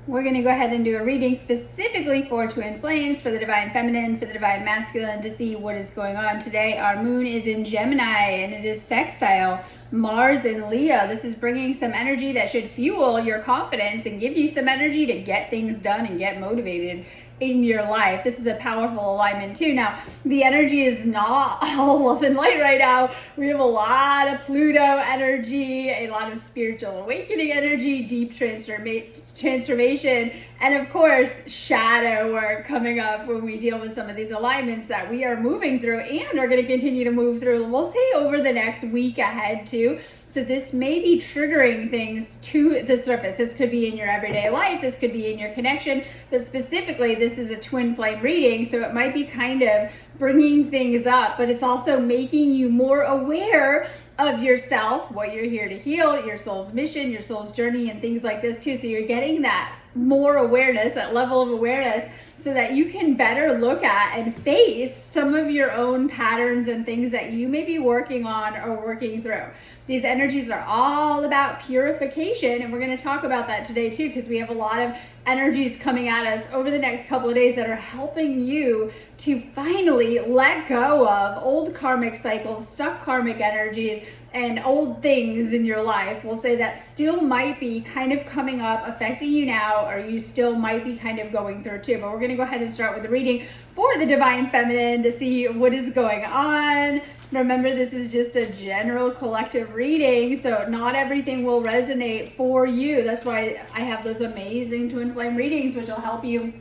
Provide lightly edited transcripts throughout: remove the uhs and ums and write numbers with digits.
We're going to go ahead and do a reading specifically for twin flames, for the divine feminine, for the divine masculine, to see what is going on today. Our moon is in Gemini and it is sextile Mars in Leo. This is bringing some energy that should fuel your confidence and give you some energy to get things done and get motivated in your life. This is a powerful alignment too. Now, the energy is not all love and light right now. We have a lot of Pluto energy, a lot of spiritual awakening energy, deep transformation, and of course, shadow work coming up when we deal with some of these alignments that we are moving through and are going to continue to move through, we'll say over the next week ahead too. So this may be triggering things to the surface. This could be in your everyday life. This could be in your connection. But specifically, this is a twin flame reading. So it might be kind of bringing things up, but it's also making you more aware of yourself, what you're here to heal, your soul's mission, your soul's journey, and things like this too. So you're getting that more awareness, that level of awareness, so that you can better look at and face some of your own patterns and things that you may be working on or working through. These energies are all about purification, and we're going to talk about that today too, because we have a lot of energies coming at us over the next couple of days that are helping you to finally let go of old karmic cycles, stuck karmic energies, and old things in your life. We'll say that still might be kind of coming up, affecting you now, or you still might be kind of going through too. But we're going to go ahead and start with the reading for the divine feminine to see what is going on. Remember, this is just a general collective reading, so not everything will resonate for you. That's why I have those amazing twin flame readings, which will help you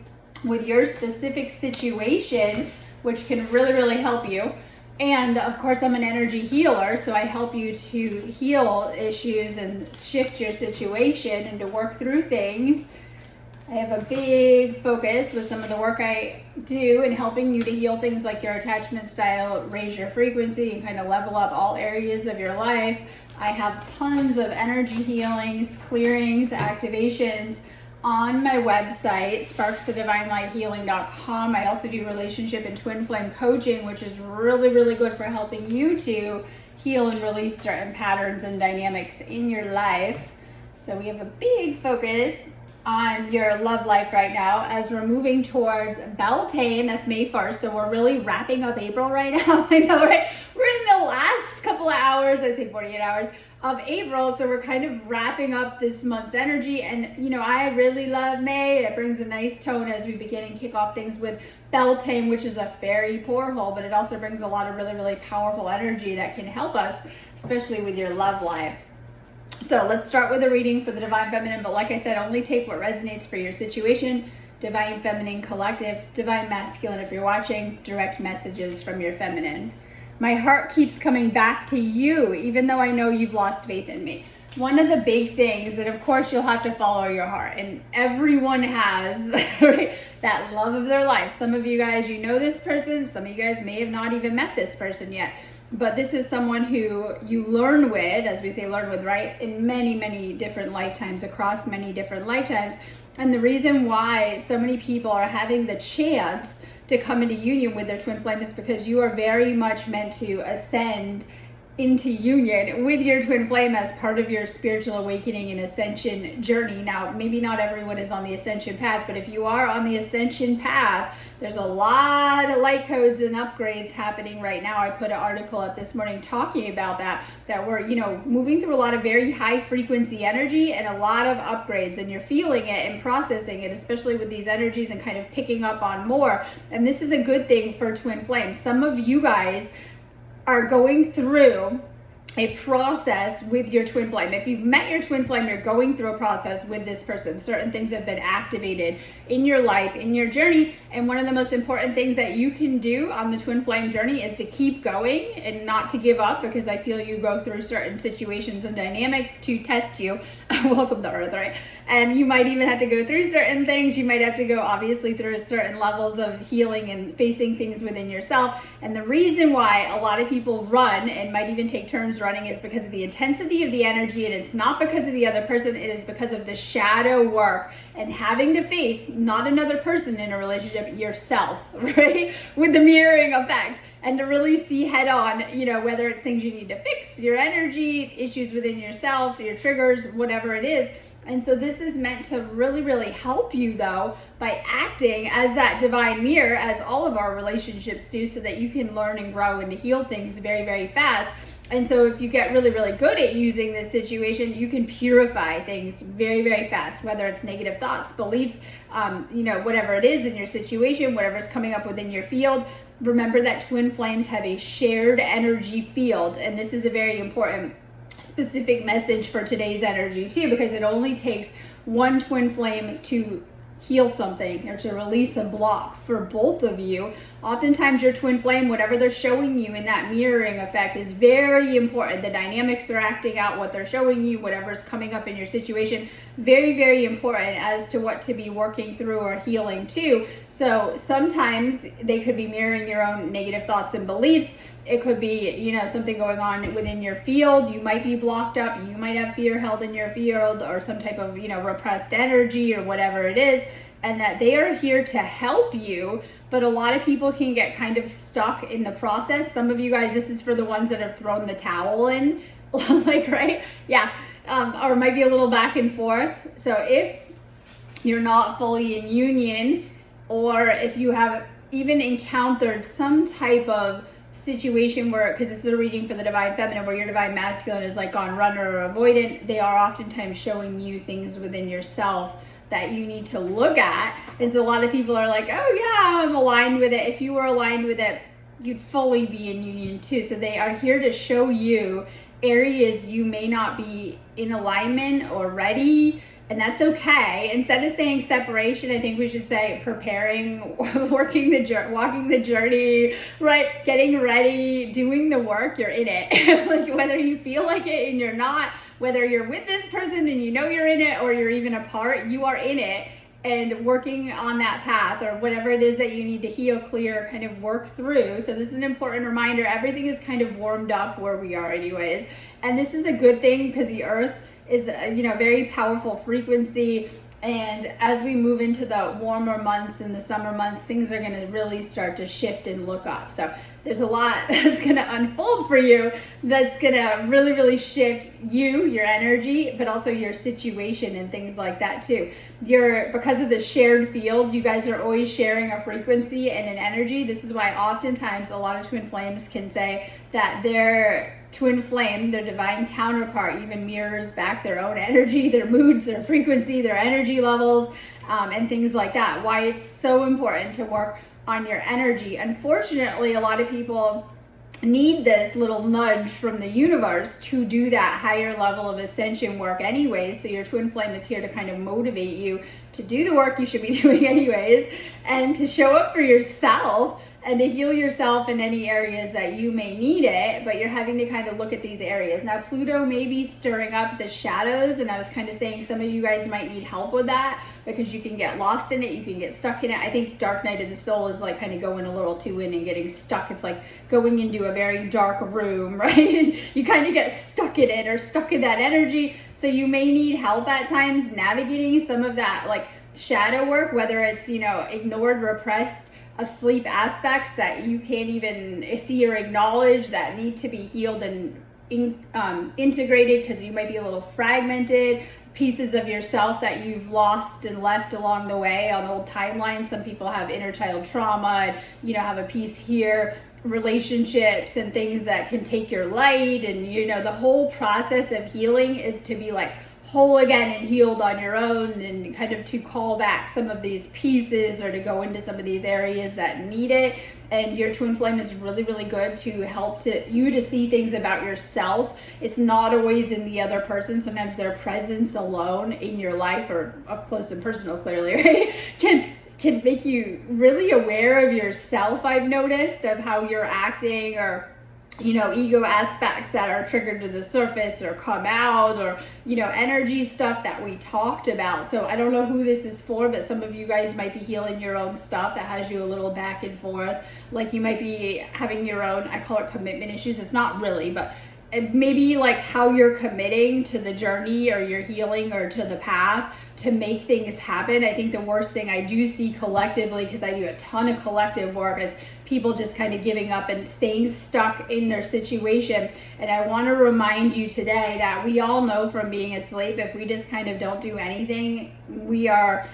with your specific situation, which can really, really help you. And of course, I'm an energy healer, so I help you to heal issues and shift your situation and to work through things. I have a big focus with some of the work I do in helping you to heal things like your attachment style, raise your frequency, and kind of level up all areas of your life. I have tons of energy healings, clearings, activations on my website, sparksofdivinelighealing.com. I also do relationship and twin flame coaching, which is really, really good for helping you to heal and release certain patterns and dynamics in your life. So we have a big focus on your love life right now as we're moving towards Beltane. That's May 1st, so we're really wrapping up April right now. I know, right? We're in the last couple of hours, I say 48 hours of April, so we're kind of wrapping up this month's energy. And you know, I really love May. It brings a nice tone as we begin and kick off things with Beltane, which is a fairy portal, but it also brings a lot of really, really powerful energy that can help us, especially with your love life. So let's start with a reading for the divine feminine, but like I said, only take what resonates for your situation. Divine feminine collective, divine masculine if you're watching, direct messages from your feminine. My heart keeps coming back to you, even though I know you've lost faith in me. One of the big things that, of course, you'll have to follow your heart, and everyone has right, that love of their life. Some of you guys, you know this person. Some of you guys may have not even met this person yet. But this is someone who you learn with, as we say, learn with, right, in many, many different lifetimes, across many different lifetimes. And the reason why so many people are having the chance to come into union with their twin flame is because you are very much meant to ascend into union with your twin flame as part of your spiritual awakening and ascension journey. Now, maybe not everyone is on the ascension path, but if you are on the ascension path, there's a lot of light codes and upgrades happening right now. I put an article up this morning talking about that we're, you know, moving through a lot of very high frequency energy and a lot of upgrades, and you're feeling it and processing it, especially with these energies, and kind of picking up on more. And this is a good thing for twin flames. Some of you guys are going through a process with your twin flame. If you've met your twin flame, you're going through a process with this person. Certain things have been activated in your life, in your journey. And one of the most important things that you can do on the twin flame journey is to keep going and not to give up, because I feel you go through certain situations and dynamics to test you. Welcome to Earth, right? And you might even have to go through certain things. You might have to go obviously through certain levels of healing and facing things within yourself. And the reason why a lot of people run and might even take turns running is because of the intensity of the energy, and it's not because of the other person. It is because of the shadow work and having to face not another person in a relationship, yourself, right? With the mirroring effect. And to really see head on, you know, whether it's things you need to fix, your energy, issues within yourself, your triggers, whatever it is. And so this is meant to really, really help you though by acting as that divine mirror, as all of our relationships do, so that you can learn and grow and heal things very, very fast. And so if you get really, really good at using this situation, you can purify things very, very fast, whether it's negative thoughts, beliefs, whatever it is in your situation, whatever's coming up within your field. Remember that twin flames have a shared energy field, and this is a very important specific message for today's energy too, because it only takes one twin flame to heal something or to release a block for both of you. Oftentimes your twin flame, whatever they're showing you in that mirroring effect, is very important. The dynamics they're acting out, what they're showing you, whatever's coming up in your situation, very, very important as to what to be working through or healing too. So sometimes they could be mirroring your own negative thoughts and beliefs. It could be, something going on within your field. You might be blocked up. You might have fear held in your field or some type of, repressed energy or whatever it is, and that they are here to help you. But a lot of people can get kind of stuck in the process. Some of you guys, this is for the ones that have thrown the towel in, right? Yeah. Or might be a little back and forth. So if you're not fully in union, or if you have even encountered some type of situation where, because this is a reading for the divine feminine, where your divine masculine is like on runner or avoidant, they are oftentimes showing you things within yourself that you need to look at. And so a lot of people are like, oh yeah, I'm aligned with it. If you were aligned with it, you'd fully be in union too. So they are here to show you areas you may not be in alignment or ready. And that's okay. Instead of saying separation, I think we should say preparing, walking the journey, right? Getting ready, doing the work, you're in it. Like whether you feel like it and you're not, whether you're with this person and you're in it, or you're even apart, you are in it and working on that path, or whatever it is that you need to heal, clear, kind of work through. So this is an important reminder. Everything is kind of warmed up where we are anyways. And this is a good thing because the earth is very powerful frequency, and as we move into the warmer months and the summer months, things are going to really start to shift and look up. So there's a lot that's going to unfold for you that's going to really, really shift your energy, but also your situation and things like that too. Because of the shared field, you guys are always sharing a frequency and an energy. This is why oftentimes a lot of twin flames can say that their twin flame, their divine counterpart, even mirrors back their own energy, their moods, their frequency, their energy levels, and things like that. Why it's so important to work on your energy. Unfortunately, a lot of people need this little nudge from the universe to do that higher level of ascension work anyways. So your twin flame is here to kind of motivate you to do the work you should be doing anyways, and to show up for yourself and to heal yourself in any areas that you may need it, but you're having to kind of look at these areas. Now, Pluto may be stirring up the shadows, and I was kind of saying some of you guys might need help with that because you can get lost in it, you can get stuck in it. I think Dark Night of the Soul is like kind of going a little too in and getting stuck. It's like going into a very dark room, right? You kind of get stuck in it or stuck in that energy. So you may need help at times navigating some of that like shadow work, whether it's, ignored, repressed, asleep aspects that you can't even see or acknowledge that need to be healed and integrated because you might be a little fragmented, pieces of yourself that you've lost and left along the way on old timelines. Some people have inner child trauma and, have a piece here, relationships and things that can take your light. And, the whole process of healing is to be like whole again and healed on your own, and kind of to call back some of these pieces or to go into some of these areas that need it. And your twin flame is really, really good to help you to see things about yourself. It's not always in the other person. Sometimes their presence alone in your life, or up close and personal clearly, right, can make you really aware of yourself. I've noticed of how you're acting, or ego aspects that are triggered to the surface or come out, or, energy stuff that we talked about. So I don't know who this is for, but some of you guys might be healing your own stuff that has you a little back and forth. Like you might be having your own, I call it commitment issues. It's not really, but maybe like how you're committing to the journey or your healing or to the path to make things happen. I think the worst thing I do see collectively, because I do a ton of collective work, is people just kind of giving up and staying stuck in their situation. And I want to remind you today that we all know from being asleep, if we just kind of don't do anything, we are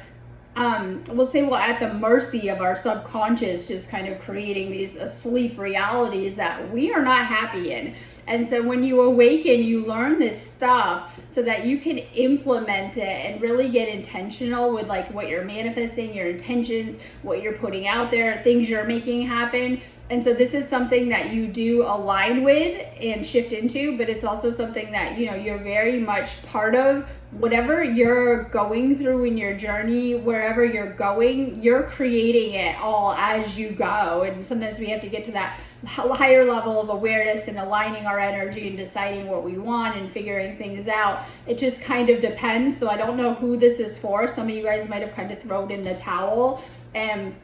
we'll say we're at the mercy of our subconscious, just kind of creating these asleep realities that we are not happy in. And so when you awaken, you learn this stuff so that you can implement it and really get intentional with like what you're manifesting, your intentions, what you're putting out there, things you're making happen. And so this is something that you do align with and shift into, but it's also something that, you know, you're very much part of. Whatever you're going through in your journey, wherever you're going, you're creating it all as you go. And sometimes we have to get to that higher level of awareness and aligning our energy and deciding what we want and figuring things out. It just kind of depends. So I don't know who this is for. Some of you guys might have kind of thrown in the towel, and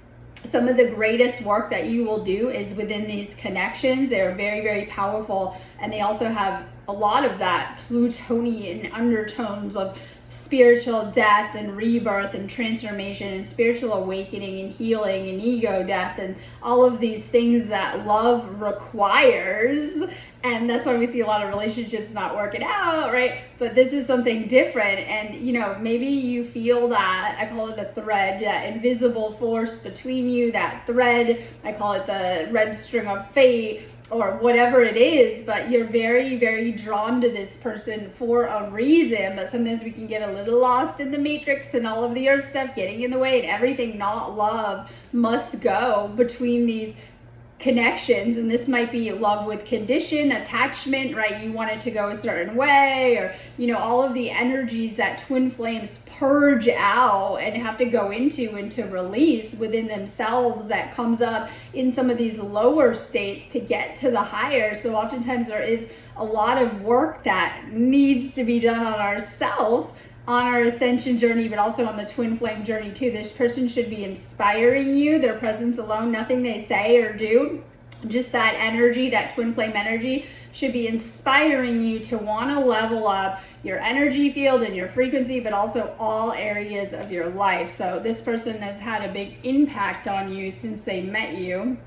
some of the greatest work that you will do is within these connections. They're very, very powerful, and they also have a lot of that Plutonian undertones of spiritual death and rebirth and transformation and spiritual awakening and healing and ego death and all of these things that love requires. And that's why we see a lot of relationships not working out, right? But this is something different. And, you know, maybe you feel that, I call it a thread, that invisible force between you, that thread, I call it the red string of fate, or whatever it is, but you're very, very drawn to this person for a reason. But sometimes we can get a little lost in the matrix and all of the earth stuff getting in the way, and everything not love must go between these connections. And this might be love with condition, attachment, right? You want it to go a certain way, or, you know, all of the energies that twin flames purge out and have to go into and to release within themselves, that comes up in some of these lower states to get to the higher. So oftentimes there is a lot of work that needs to be done on ourselves, on our ascension journey, but also on the twin flame journey too. This person should be inspiring you. Their presence alone, nothing they say or do, just that energy, that twin flame energy, should be inspiring you to want to level up your energy field and your frequency, but also all areas of your life. So this person has had a big impact on you since they met you.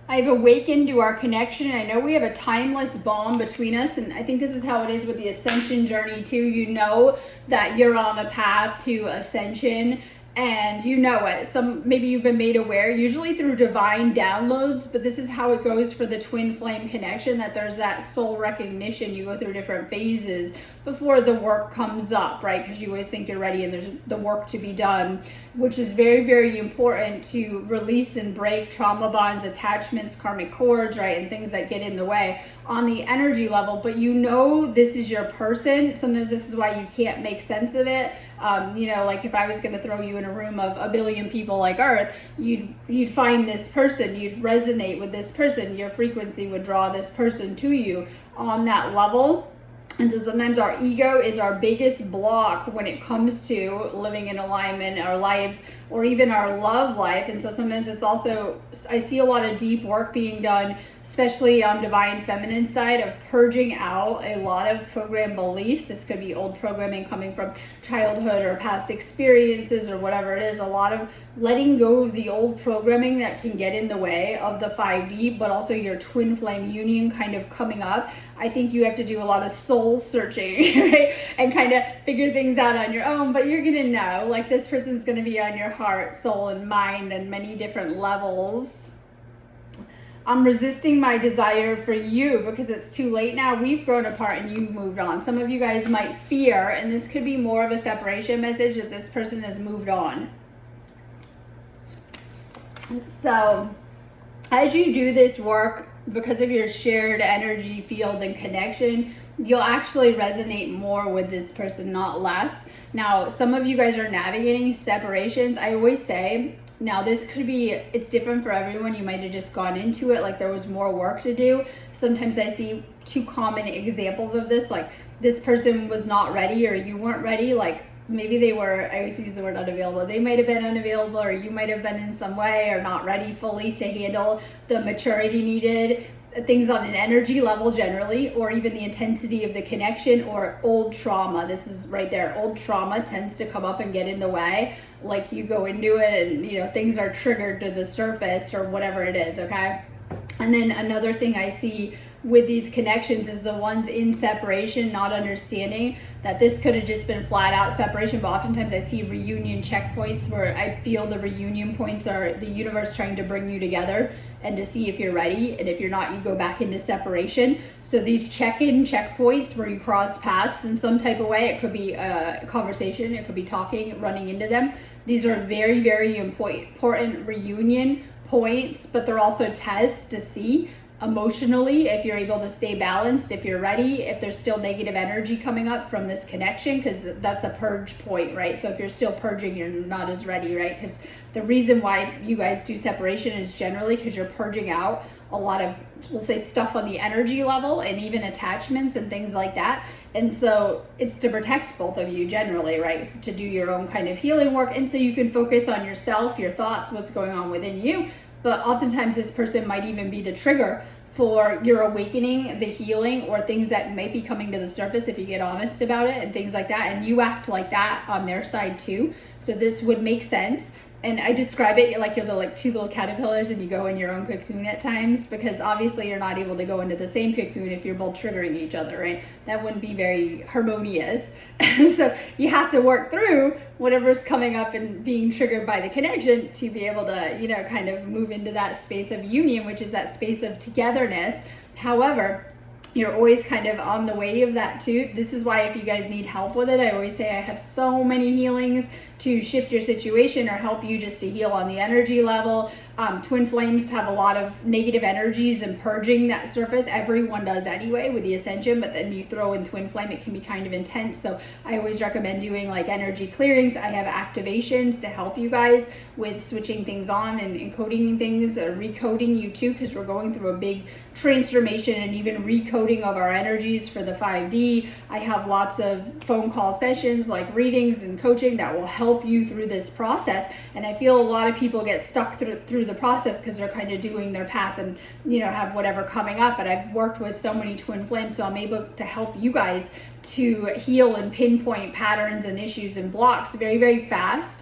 I've awakened to our connection. I know we have a timeless bond between us, and I think this is how it is with the ascension journey too. You know that you're on a path to ascension, and you know it. Maybe you've been made aware, usually through divine downloads, but this is how it goes for the twin flame connection, that there's that soul recognition. You go through different phases before the work comes up, right? Because you always think you're ready and there's the work to be done, which is very, very important to release and break trauma bonds, attachments, karmic cords, right? And things that get in the way on the energy level. But you know this is your person. Sometimes this is why you can't make sense of it. You know, like if I was going to throw you in a room of 1 billion people like Earth, you'd find this person, you'd resonate with this person, your frequency would draw this person to you on that level. And so sometimes our ego is our biggest block when it comes to living in alignment, our lives, or even our love life. And so sometimes it's also, I see a lot of deep work being done, especially on divine feminine side, of purging out a lot of program beliefs. This could be old programming coming from childhood or past experiences or whatever it is. A lot of letting go of the old programming that can get in the way of the 5D, but also your twin flame union kind of coming up. I think you have to do a lot of soul searching, right? And kind of figure things out on your own, but you're gonna know, like, this person's gonna be on your heart, soul, and mind and many different levels. I'm resisting my desire for you because it's too late now. We've grown apart and you've moved on. Some of you guys might fear, and this could be more of a separation message, that this person has moved on. So as you do this work, because of your shared energy field and connection, you'll actually resonate more with this person, not less. Now, some of you guys are navigating separations. I always say, now this could be, it's different for everyone. You might have just gone into it like there was more work to do. Sometimes I see two common examples of this, like this person was not ready or you weren't ready. Like maybe they were, I always use the word unavailable. They might have been unavailable, or you might have been in some way or not ready fully to handle the maturity needed. things on an energy level generally, or even the intensity of the connection, or old trauma. This is right there. Old trauma tends to come up and get in the way. Like you go into it and, you know, things are triggered to the surface or whatever it is, okay? And then another thing I see with these connections is the ones in separation, not understanding that this could have just been flat out separation, but oftentimes I see reunion checkpoints where I feel the reunion points are the universe trying to bring you together and to see if you're ready, and if you're not, you go back into separation. So these check-in checkpoints where you cross paths in some type of way, it could be a conversation, it could be talking, running into them. These are very, very important reunion points, but they're also tests to see emotionally if you're able to stay balanced, if you're ready, if there's still negative energy coming up from this connection, because that's a purge point, right? So if you're still purging, you're not as ready, right? Because the reason why you guys do separation is generally because you're purging out a lot of, we'll say, stuff on the energy level and even attachments and things like that. And so it's to protect both of you generally, right? So to do your own kind of healing work, and so you can focus on yourself, your thoughts, what's going on within you. But oftentimes this person might even be the trigger for your awakening, the healing, or things that might be coming to the surface if you get honest about it and things like that. And you act like that on their side too. So this would make sense. And I describe it like you're the like two little caterpillars and you go in your own cocoon at times, because obviously you're not able to go into the same cocoon if you're both triggering each other, right? That wouldn't be very harmonious. So you have to work through whatever's coming up and being triggered by the connection to be able to, you know, kind of move into that space of union, which is that space of togetherness. However, you're always kind of on the way of that too. This is why if you guys need help with it, I always say I have so many healings to shift your situation or help you just to heal on the energy level. Twin flames have a lot of negative energies and purging that surface. Everyone does anyway with the ascension, but then you throw in twin flame, it can be kind of intense. So I always recommend doing like energy clearings. I have activations to help you guys with switching things on and encoding things, or recoding you too, because we're going through a big transformation and even recoding of our energies for the 5D. I have lots of phone call sessions, like readings and coaching, that will help you through this process. And I feel a lot of people get stuck through the process because they're kind of doing their path and, you know, have whatever coming up. But I've worked with so many twin flames, so I'm able to help you guys to heal and pinpoint patterns and issues and blocks very, very fast.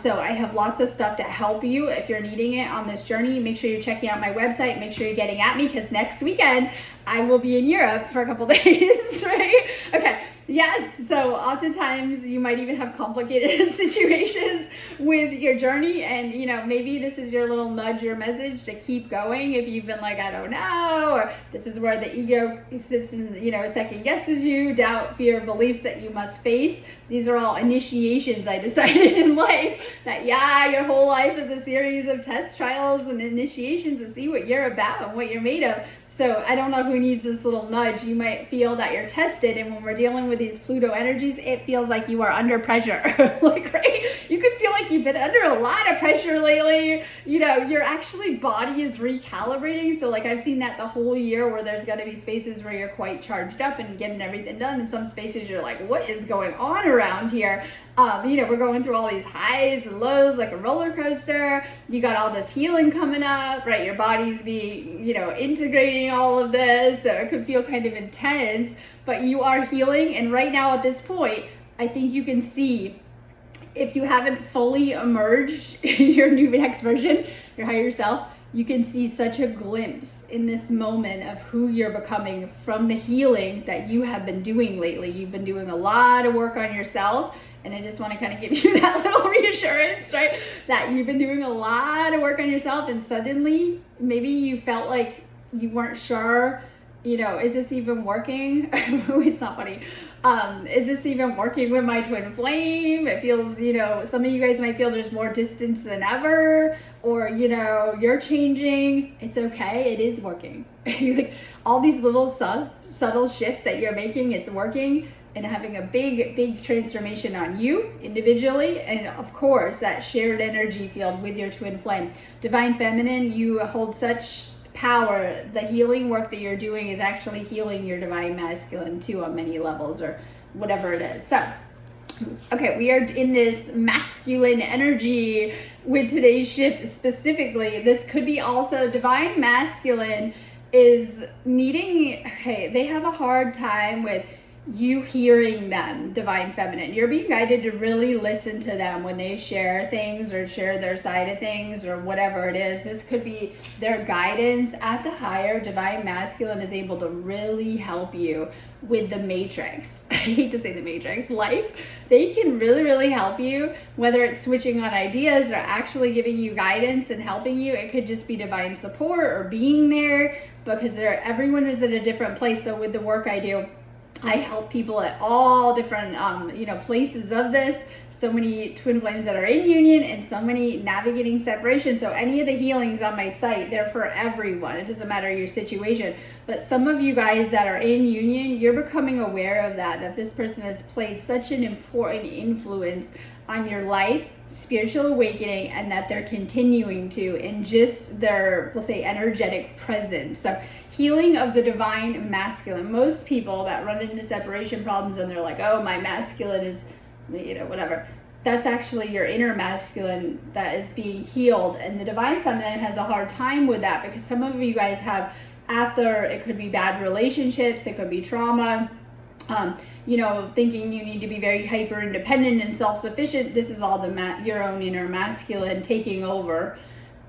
So I have lots of stuff to help you if you're needing it on this journey. Make sure you're checking out my website. Make sure you're getting at me, because next weekend I will be in Europe for a couple days, right? Okay. Yes, so oftentimes you might even have complicated situations with your journey, and you know, maybe this is your little nudge or message to keep going if you've been like, I don't know, or this is where the ego sits and, you know, second guesses you, doubt, fear, beliefs that you must face. These are all initiations. I decided in life that, yeah, your whole life is a series of test trials and initiations to see what you're about and what you're made of. So I don't know who needs this little nudge. You might feel that you're tested, and when we're dealing with these Pluto energies, it feels like you are under pressure. Like, right? You could feel like you've been under a lot of pressure lately. You know, your actually body is recalibrating. So like I've seen that the whole year, where there's going to be spaces where you're quite charged up and getting everything done. In some spaces you're like, what is going on around here? You know, we're going through all these highs and lows like a roller coaster. You got all this healing coming up, right? Your body's being, you know, integrating all of this. So it could feel kind of intense, but you are healing. And right now at this point, I think you can see, if you haven't fully emerged your new next version, your higher self, you can see such a glimpse in this moment of who you're becoming from the healing that you have been doing lately. You've been doing a lot of work on yourself. And I just want to kind of give you that little reassurance, right? That you've been doing a lot of work on yourself, and suddenly maybe you felt like you weren't sure, you know, is this even working? It's not funny. Is this even working with my twin flame? It feels, you know, some of you guys might feel there's more distance than ever, or, you know, you're changing. It's okay. It is working. Like all these little subtle shifts that you're making, it's working. And having a big transformation on you individually, and of course that shared energy field with your twin flame. Divine Feminine, you hold such power. The healing work that you're doing is actually healing your Divine Masculine too on many levels, or whatever it is. So okay, we are in this masculine energy with today's shift specifically. This could be also Divine Masculine is needing, okay, they have a hard time with you hearing them, divine feminine. You're being guided to really listen to them when they share things or share their side of things or whatever it is. This could be their guidance at the higher. Divine masculine is able to really help you with the matrix. I hate to say the matrix, life. They can really, really help you, whether it's switching on ideas or actually giving you guidance and helping you. It could just be divine support or being there, because everyone is at a different place. So with the work I do, I help people at all different, places of this. So many twin flames that are in union and so many navigating separation. So any of the healings on my site, they're for everyone. It doesn't matter your situation. But some of you guys that are in union, you're becoming aware of that this person has played such an important influence on your life, spiritual awakening, and that they're continuing to in just their, we'll say, energetic presence. So healing of the divine masculine. Most people that run into separation problems and they're like, oh, my masculine is, whatever. That's actually your inner masculine that is being healed. And the divine feminine has a hard time with that, because some of you guys have, after, it could be bad relationships, it could be trauma, thinking you need to be very hyper independent and self-sufficient. This is all your own inner masculine taking over.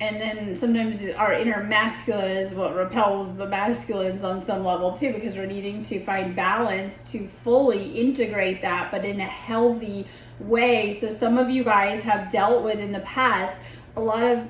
And then sometimes our inner masculine is what repels the masculines on some level too, because we're needing to find balance to fully integrate that, but in a healthy way. So some of you guys have dealt with in the past a lot of,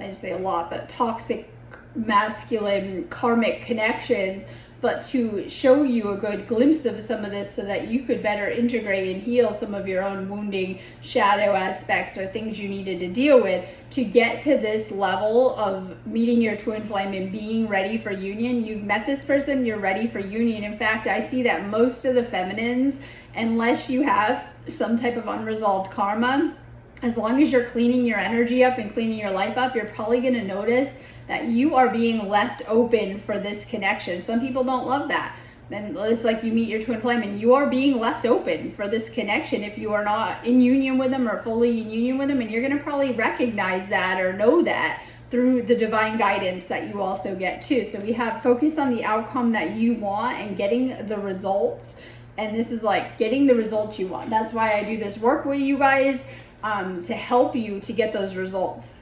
I just say a lot, but toxic masculine karmic connections, but to show you a good glimpse of some of this so that you could better integrate and heal some of your own wounding shadow aspects or things you needed to deal with to get to this level of meeting your twin flame and being ready for union. You've met this person, you're ready for union. In fact, I see that most of the feminines, unless you have some type of unresolved karma, as long as you're cleaning your energy up and cleaning your life up, you're probably going to notice that you are being left open for this connection. Some people don't love that. Then it's like you meet your twin flame and you are being left open for this connection if you are not in union with them or fully in union with them. And you're going to probably recognize that or know that through the divine guidance that you also get too. So we have focus on the outcome that you want and getting the results. And this is like getting the results you want. That's why I do this work with you guys, to help you to get those results.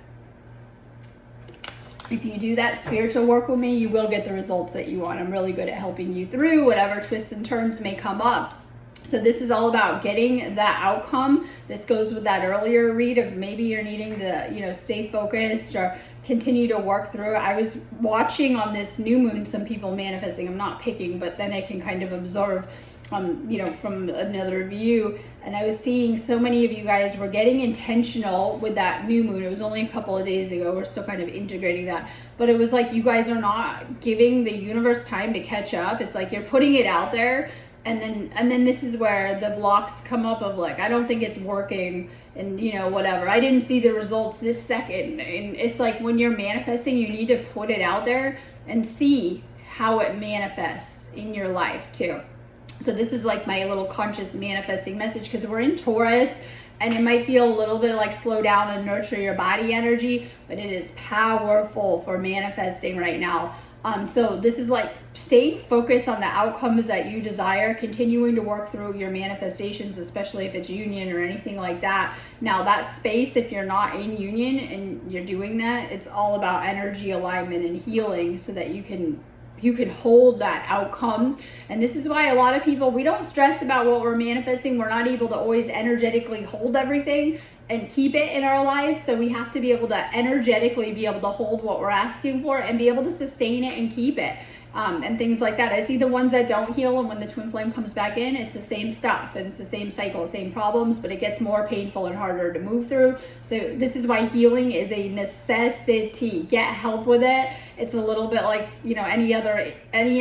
If you do that spiritual work with me, you will get the results that you want. I'm really good at helping you through whatever twists and turns may come up. So this is all about getting that outcome. This goes with that earlier read of maybe you're needing to, stay focused or continue to work through. I was watching on this new moon some people manifesting. I'm not picking, but then I can kind of observe from another view. And I was seeing so many of you guys were getting intentional with that new moon. It was only a couple of days ago. We're still kind of integrating that. But it was like you guys are not giving the universe time to catch up. It's like you're putting it out there. And then this is where the blocks come up of like, I don't think it's working and whatever. I didn't see the results this second. And it's like when you're manifesting, you need to put it out there and see how it manifests in your life too. So this is like my little conscious manifesting message, because we're in Taurus and it might feel a little bit like slow down and nurture your body energy, but it is powerful for manifesting right now. So this is like staying focused on the outcomes that you desire, continuing to work through your manifestations, especially if it's union or anything like that. Now that space, if you're not in union and you're doing that, it's all about energy alignment and healing so that you can hold that outcome. And this is why a lot of people, we don't stress about what we're manifesting. We're not able to always energetically hold everything and keep it in our lives. So we have to be able to energetically be able to hold what we're asking for and be able to sustain it and keep it. And things like that. I see the ones that don't heal, and when the twin flame comes back in, it's the same stuff and it's the same cycle, same problems, but it gets more painful and harder to move through. So this is why healing is a necessity. Get help with it. It's a little bit like, any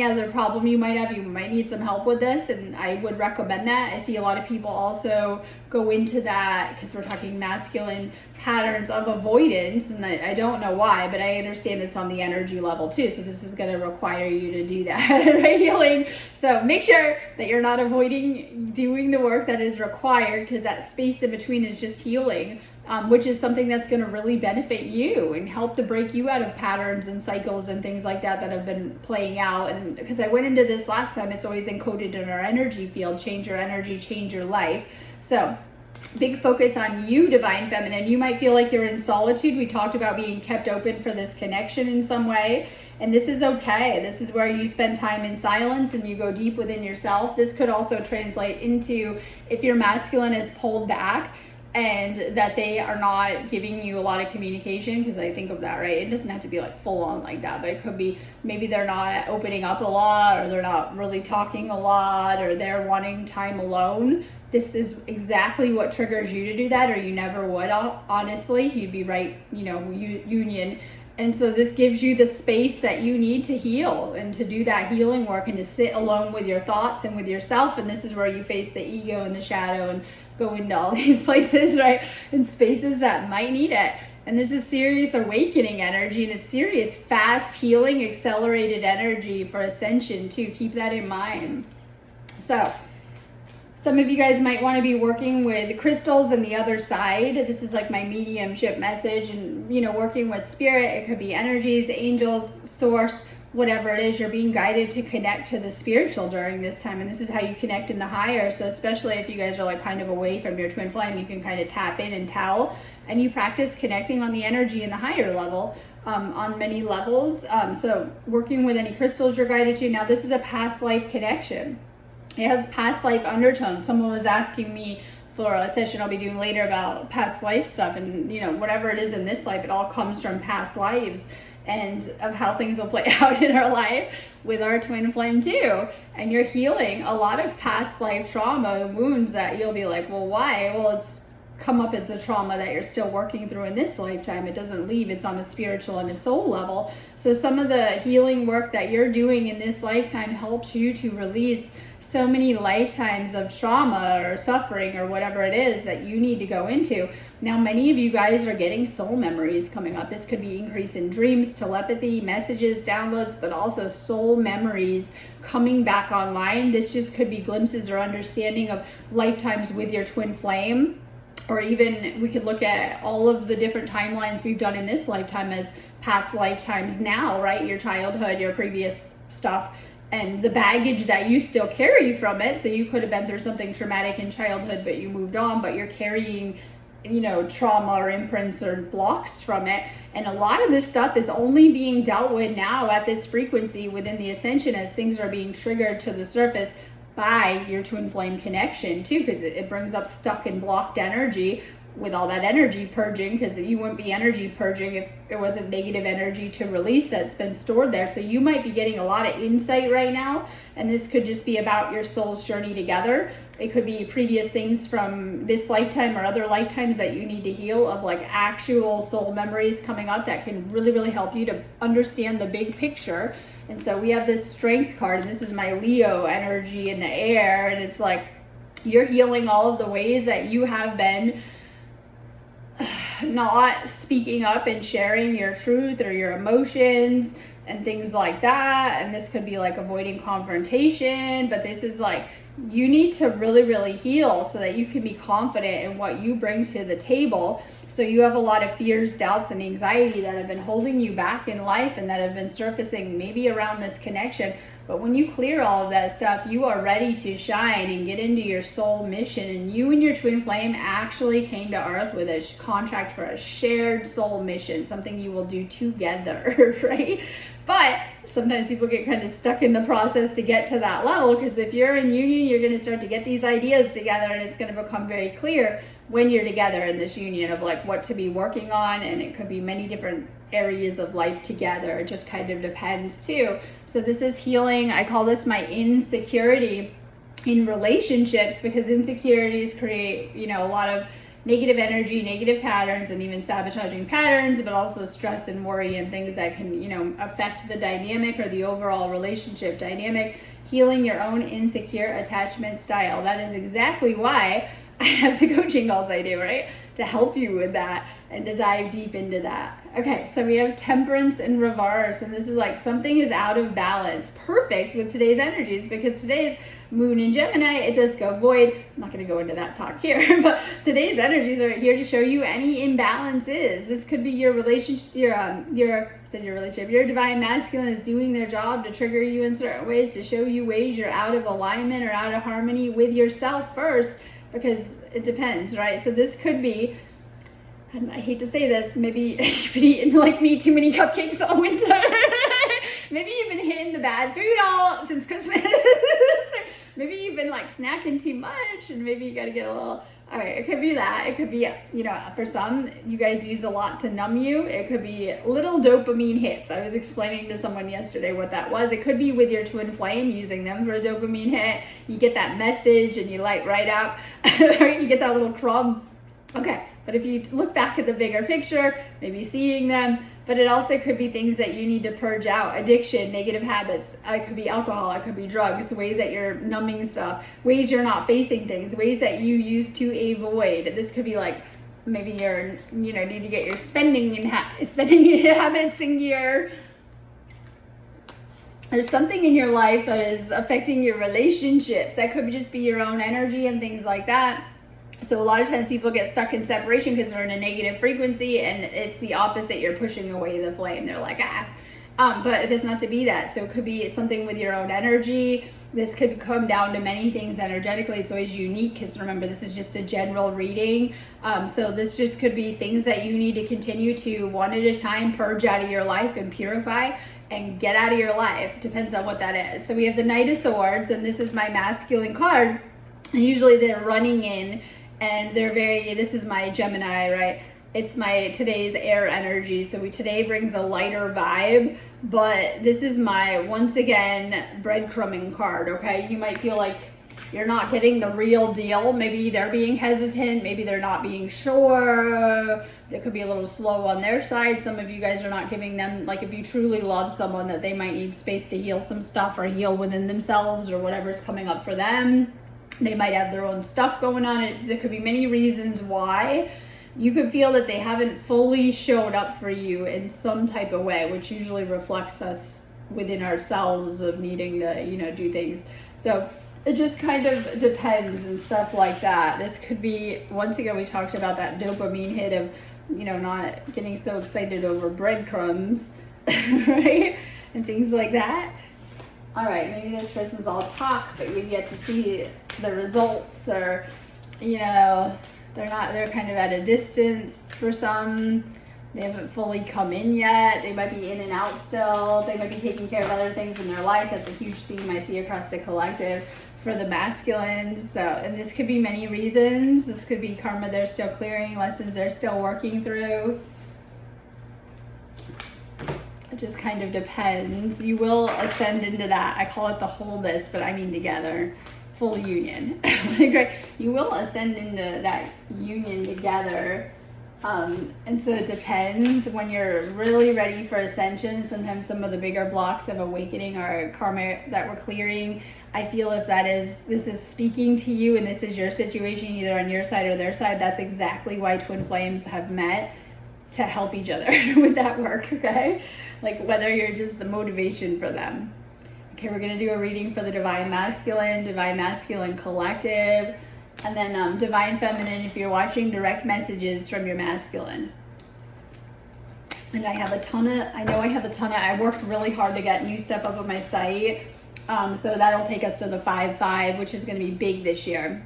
other problem you might have. You might need some help with this, and I would recommend that. I see a lot of people also go into that because we're talking masculine patterns of avoidance, and I don't know why, but I understand it's on the energy level too, so this is going to require you to do that, right? Healing. So make sure that you're not avoiding doing the work that is required, because that space in between is just healing, which is something that's going to really benefit you and help to break you out of patterns and cycles and things like that have been playing out. And because I went into this last time, it's always encoded in our energy field: change your energy, change your life. So big focus on you, Divine Feminine. You might feel like you're in solitude. We talked about being kept open for this connection in some way, and this is okay. This is where you spend time in silence and you go deep within yourself. This could also translate into if your masculine is pulled back and that they are not giving you a lot of communication, because I think of that, right? It doesn't have to be like full on like that, but it could be maybe they're not opening up a lot, or they're not really talking a lot, or they're wanting time alone. This is exactly what triggers you to do that, or you never would, honestly. You'd be right, union. And so this gives you the space that you need to heal and to do that healing work and to sit alone with your thoughts and with yourself. And this is where you face the ego and the shadow and go into all these places, right? And spaces that might need it. And this is serious awakening energy, and it's serious, fast healing, accelerated energy for ascension too. Keep that in mind. So some of you guys might want to be working with crystals and the other side. This is like my mediumship message, and working with spirit. It could be energies, angels, source, whatever it is. You're being guided to connect to the spiritual during this time, and this is how you connect in the higher. So especially if you guys are like kind of away from your twin flame, you can kind of tap in and tell, and you practice connecting on the energy in the higher level, on many levels. So working with any crystals you're guided to. Now this is a past life connection. It has past life undertones. Someone was asking me for a session I'll be doing later about past life stuff, and whatever it is in this life, it all comes from past lives and of how things will play out in our life with our twin flame too. And you're healing a lot of past life trauma and wounds that you'll be like, well, why? Well, it's come up as the trauma that you're still working through in this lifetime. It doesn't leave. It's on a spiritual and a soul level. So some of the healing work that you're doing in this lifetime helps you to release so many lifetimes of trauma or suffering or whatever it is that you need to go into. Now, many of you guys are getting soul memories coming up. This could be increase in dreams, telepathy, messages, downloads, but also soul memories coming back online. This just could be glimpses or understanding of lifetimes with your twin flame. Or even we could look at all of the different timelines we've done in this lifetime as past lifetimes now, right? Your childhood, your previous stuff, and the baggage that you still carry from it. So you could have been through something traumatic in childhood, but you moved on, but you're carrying, trauma or imprints or blocks from it. And a lot of this stuff is only being dealt with now at this frequency within the ascension as things are being triggered to the surface by your twin flame connection too, because it brings up stuck and blocked energy with all that energy purging, because you wouldn't be energy purging if it wasn't negative energy to release that's been stored there. So you might be getting a lot of insight right now, and this could just be about your soul's journey together. It could be previous things from this lifetime or other lifetimes that you need to heal, of like actual soul memories coming up that can really, really help you to understand the big picture. And so we have this strength card, and this is my Leo energy in the air, and it's like you're healing all of the ways that you have been not speaking up and sharing your truth or your emotions and things like that. And this could be like avoiding confrontation, but this is like you need to really, really heal so that you can be confident in what you bring to the table. So you have a lot of fears, doubts, and anxiety that have been holding you back in life and that have been surfacing maybe around this connection. But when you clear all of that stuff, you are ready to shine and get into your soul mission. And you and your twin flame actually came to Earth with a contract for a shared soul mission, something you will do together, right? But sometimes people get kind of stuck in the process to get to that level, because if you're in union, you're going to start to get these ideas together, and it's going to become very clear when you're together in this union of like what to be working on. And it could be many different areas of life together. It just kind of depends too. So this is healing. I call this my insecurity in relationships, because insecurities create, a lot of negative energy, negative patterns, and even sabotaging patterns, but also stress and worry and things that can, affect the dynamic or the overall relationship dynamic. Healing your own insecure attachment style. That is exactly why I have the coaching calls I do, right? To help you with that and to dive deep into that. Okay, so we have temperance in reverse, and this is like something is out of balance. Perfect with today's energies, because today's moon in Gemini, it does go void. I'm not going to go into that talk here, but today's energies are here to show you any imbalances. This could be your relationship, your divine masculine is doing their job to trigger you in certain ways, to show you ways you're out of alignment or out of harmony with yourself first, because it depends, right? So this could be, and I hate to say this, maybe you've been eating like me too many cupcakes all winter. Maybe you've been hitting the bad food all since Christmas. Maybe you've been like snacking too much, and maybe you got to get a little. All right, it could be that. It could be, for some, you guys use a lot to numb you. It could be little dopamine hits. I was explaining to someone yesterday what that was. It could be with your twin flame, using them for a dopamine hit. You get that message and you light right up. You get that little crumb. Okay, but if you look back at the bigger picture, maybe seeing them, but it also could be things that you need to purge out. Addiction, negative habits. It could be alcohol, it could be drugs, ways that you're numbing stuff, ways you're not facing things, ways that you use to avoid. This could be like, maybe you're, need to get your spending habits in gear. There's something in your life that is affecting your relationships. That could just be your own energy and things like that. So a lot of times people get stuck in separation because they're in a negative frequency, and it's the opposite. You're pushing away the flame. They're like, but it does not to be that. So it could be something with your own energy. This could come down to many things energetically. It's always unique, because remember, this is just a general reading. So this just could be things that you need to continue to, one at a time, purge out of your life and purify and get out of your life. Depends on what that is. So we have the Knight of Swords, and this is my masculine card. And usually they're running in, and they're this is my Gemini, right? It's my today's air energy. So today brings a lighter vibe, but this is my, once again, breadcrumbing card, okay? You might feel like you're not getting the real deal. Maybe they're being hesitant. Maybe they're not being sure. They could be a little slow on their side. Some of you guys are not giving them, like, if you truly love someone, that they might need space to heal some stuff or heal within themselves or whatever's coming up for them. They might have their own stuff going on. There could be many reasons why. You could feel that they haven't fully showed up for you in some type of way, which usually reflects us within ourselves of needing to, do things. So it just kind of depends and stuff like that. This could be, once again, we talked about that dopamine hit of, not getting so excited over breadcrumbs, right? And things like that. All right, maybe this person's all talk, but you've yet to see the results, or, they're kind of at a distance for some. They haven't fully come in yet. They might be in and out still. They might be taking care of other things in their life. That's a huge theme I see across the collective for the masculines. So, and this could be many reasons. This could be karma they're still clearing, lessons they're still working through. It just kind of depends. You will ascend into that. I call it the wholeness, but I mean together. Full union. You will ascend into that union together. And so it depends. When you're really ready for ascension, sometimes some of the bigger blocks of awakening or karma that we're clearing, I feel if this is speaking to you and this is your situation, either on your side or their side, that's exactly why twin flames have met, to help each other with that work, okay? Like whether you're just a motivation for them. Okay, we're gonna do a reading for the Divine Masculine Collective, and then Divine Feminine if you're watching, direct messages from your masculine. And I have a ton of, I worked really hard to get new stuff up on my site. So that'll take us to the 5/5, which is gonna be big this year.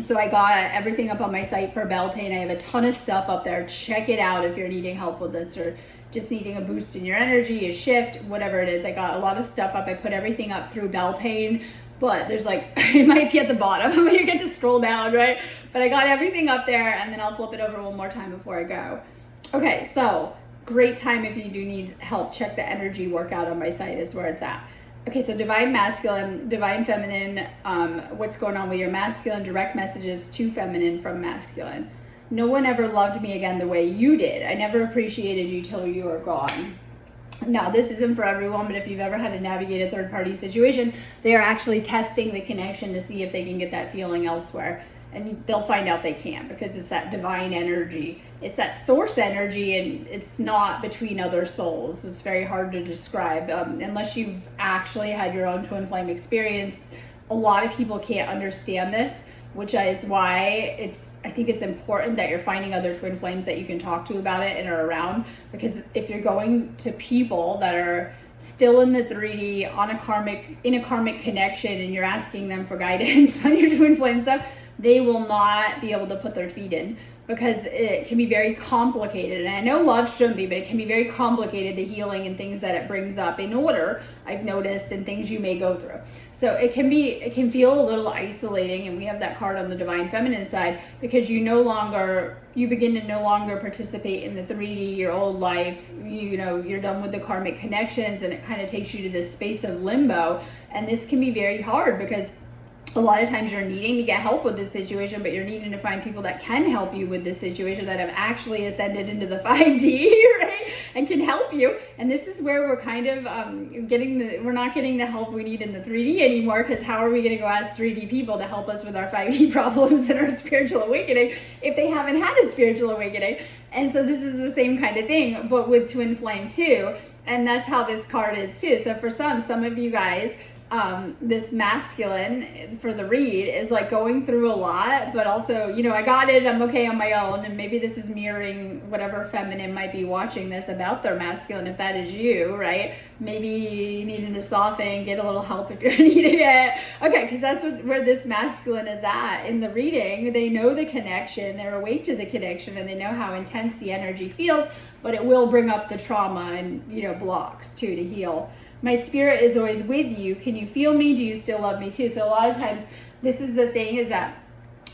So I got everything up on my site for Beltane. I have a ton of stuff up there. Check it out if you're needing help with this or just needing a boost in your energy, a shift, whatever it is. I got a lot of stuff up. I put everything up through Beltane, but there's it might be at the bottom when you get to scroll down, right? But I got everything up there, and then I'll flip it over one more time before I go. Okay, so great time if you do need help. Check the energy workout on my site is where it's at. Okay, so Divine Masculine, Divine Feminine, what's going on with your masculine, direct messages to feminine from masculine. No one ever loved me again the way you did. I never appreciated you till you were gone. Now, this isn't for everyone, but if you've ever had to navigate a third-party situation, they are actually testing the connection to see if they can get that feeling elsewhere. and they'll find out they can't, because it's that divine energy. It's that source energy, and it's not between other souls. It's very hard to describe unless you've actually had your own twin flame experience. A lot of people can't understand this, which is why I think it's important that you're finding other twin flames that you can talk to about it and are around. Because if you're going to people that are still in the 3D in a karmic connection, and you're asking them for guidance on your twin flame stuff, they will not be able to put their feet in, because it can be very complicated. And I know love shouldn't be, but it can be very complicated, the healing and things that it brings up in order, I've noticed, and things you may go through. So it can feel a little isolating, and we have that card on the divine feminine side, because you begin to no longer participate in the 3D, your old life. You're done with the karmic connections, and it kind of takes you to this space of limbo. And this can be very hard, because a lot of times you're needing to get help with this situation, but you're needing to find people that can help you with this situation, that have actually ascended into the 5D, right? And can help you. And this is where we're kind of we're not getting the help we need in the 3D anymore, because how are we going to go ask 3D people to help us with our 5D problems and our spiritual awakening if they haven't had a spiritual awakening? And so this is the same kind of thing, but with twin flame too. And that's how this card is too. So for some of you guys, this masculine for the read is like going through a lot, but also, I got it, I'm okay on my own. And maybe this is mirroring whatever feminine might be watching this about their masculine, if that is you, right? Maybe you needing to soften, get a little help if you're needing it. Okay, because that's where this masculine is at in the reading. They know the connection, they're awake to the connection, and they know how intense the energy feels, but it will bring up the trauma and, blocks too to heal. My spirit is always with you. Can you feel me? Do you still love me too? So a lot of times, this is the thing, is that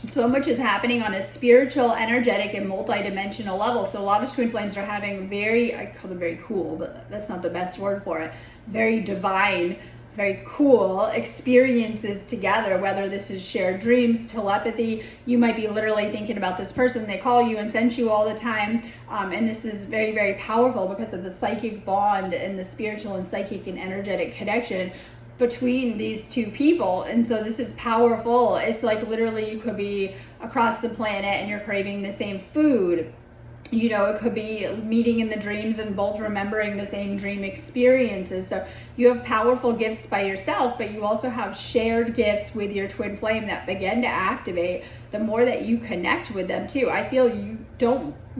so much is happening on a spiritual, energetic, and multi-dimensional level. So a lot of twin flames are having I call them very cool, but that's not the best word for it, very divine, very cool experiences together, whether this is shared dreams, telepathy. You might be literally thinking about this person, they call you and sense you all the time, and this is very, very powerful because of the psychic bond and the spiritual and psychic and energetic connection between these two people. And so this is powerful. It's like literally you could be across the planet and you're craving the same food. It could be meeting in the dreams and both remembering the same dream experiences. So you have powerful gifts by yourself, but you also have shared gifts with your twin flame that begin to activate the more that you connect with them too. I feel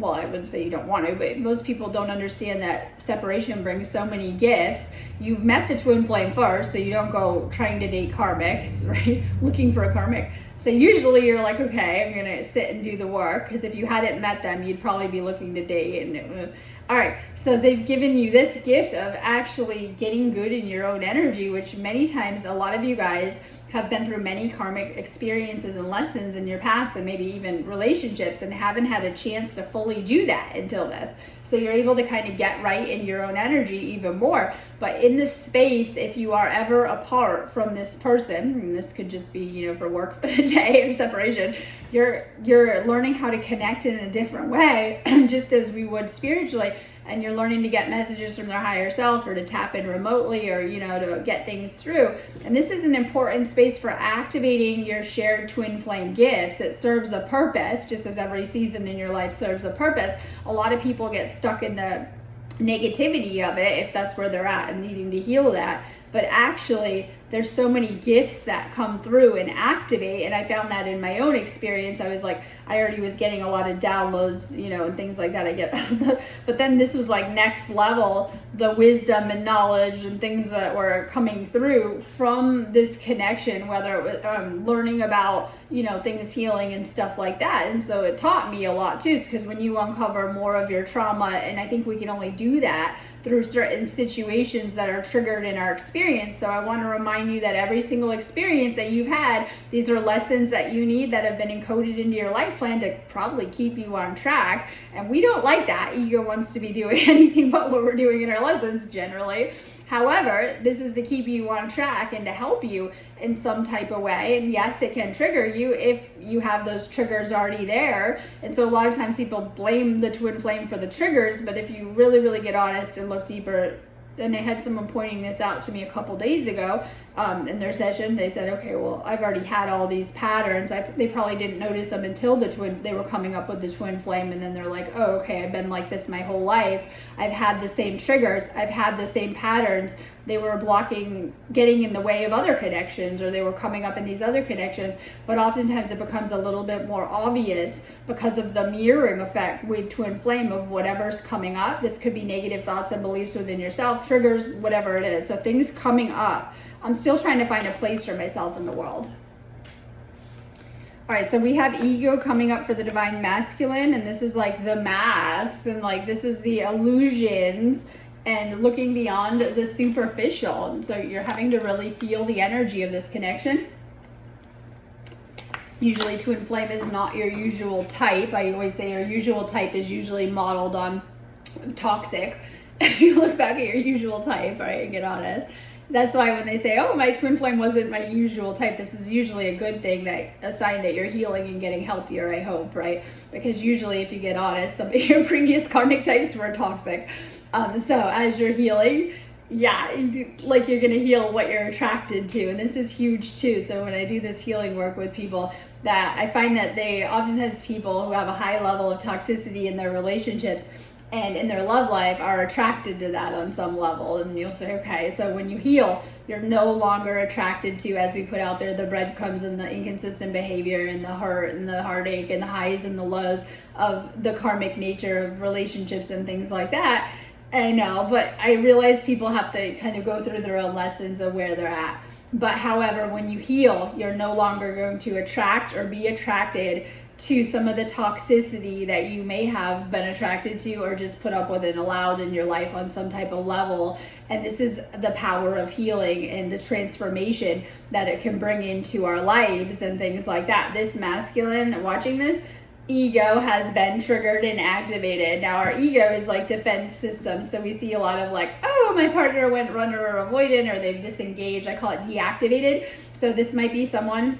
I wouldn't say you don't want to, but most people don't understand that separation brings so many gifts. You've met the twin flame first, so you don't go trying to date karmics, right? Looking for a karmic. So usually you're like, okay, I'm going to sit and do the work, because if you hadn't met them, you'd probably be looking to date. All right, so they've given you this gift of actually getting good in your own energy, which many times a lot of you guys have been through many karmic experiences and lessons in your past, and maybe even relationships, and haven't had a chance to fully do that until this. So you're able to kind of get right in your own energy even more. But in this space, if you are ever apart from this person, and this could just be, for work for the day or separation, you're learning how to connect in a different way, just as we would spiritually. And you're learning to get messages from their higher self, or to tap in remotely, or, to get things through. And this is an important space for activating your shared twin flame gifts. It serves a purpose, just as every season in your life serves a purpose. A lot of people get stuck in the negativity of it, if that's where they're at, and needing to heal that. But actually, there's so many gifts that come through and activate. And I found that in my own experience. I was like, I already was getting a lot of downloads, and things like that I get. But then this was like next level, the wisdom and knowledge and things that were coming through from this connection, whether it was learning about, things healing and stuff like that. And so it taught me a lot too, because when you uncover more of your trauma, and I think we can only do that through certain situations that are triggered in our experience. So I want to remind you that every single experience that you've had, these are lessons that you need, that have been encoded into your life plan to probably keep you on track. And we don't like that. Ego wants to be doing anything but what we're doing in our lessons generally. However, this is to keep you on track and to help you in some type of way. And yes, it can trigger you if you have those triggers already there. And so a lot of times people blame the twin flame for the triggers, but if you really, really get honest and look deeper, and I had someone pointing this out to me a couple days ago, in their session, they said, okay, well, I've already had all these patterns. They probably didn't notice them until they were coming up with the twin flame, and then they're like, oh, okay, I've been like this my whole life. I've had the same triggers. I've had the same patterns. They were getting in the way of other connections, or they were coming up in these other connections. But oftentimes it becomes a little bit more obvious because of the mirroring effect with twin flame of whatever's coming up. This could be negative thoughts and beliefs within yourself, triggers, whatever it is. So things coming up. I'm still trying to find a place for myself in the world. All right, so we have ego coming up for the divine masculine, and this is like the mask, and like this is the illusions and looking beyond the superficial. And so you're having to really feel the energy of this connection. Usually twin flame is not your usual type. I always say your usual type is usually modeled on toxic. If you look back at your usual type, right, and get honest. That's why when they say, oh, my twin flame wasn't my usual type, this is usually a good thing, a sign that you're healing and getting healthier, I hope, right? Because usually, if you get honest, some of your previous karmic types were toxic. So as you're healing, yeah, like you're going to heal what you're attracted to. And this is huge too. So when I do this healing work with people, that I find that they oftentimes people who have a high level of toxicity in their relationships and in their love life are attracted to that on some level. And you'll say, okay, so when you heal, you're no longer attracted to, as we put out there, the breadcrumbs and the inconsistent behavior and the hurt and the heartache and the highs and the lows of the karmic nature of relationships and things like that. I know, but I realize people have to kind of go through their own lessons of where they're at. But however, when you heal, you're no longer going to attract or be attracted to some of the toxicity that you may have been attracted to or just put up with and allowed in your life on some type of level. And this is the power of healing and the transformation that it can bring into our lives and things like that. This masculine, watching this, ego has been triggered and activated. Now our ego is like defense system. So we see a lot of like, oh, my partner went runner or avoidant, or they've disengaged. I call it deactivated. So this might be someone,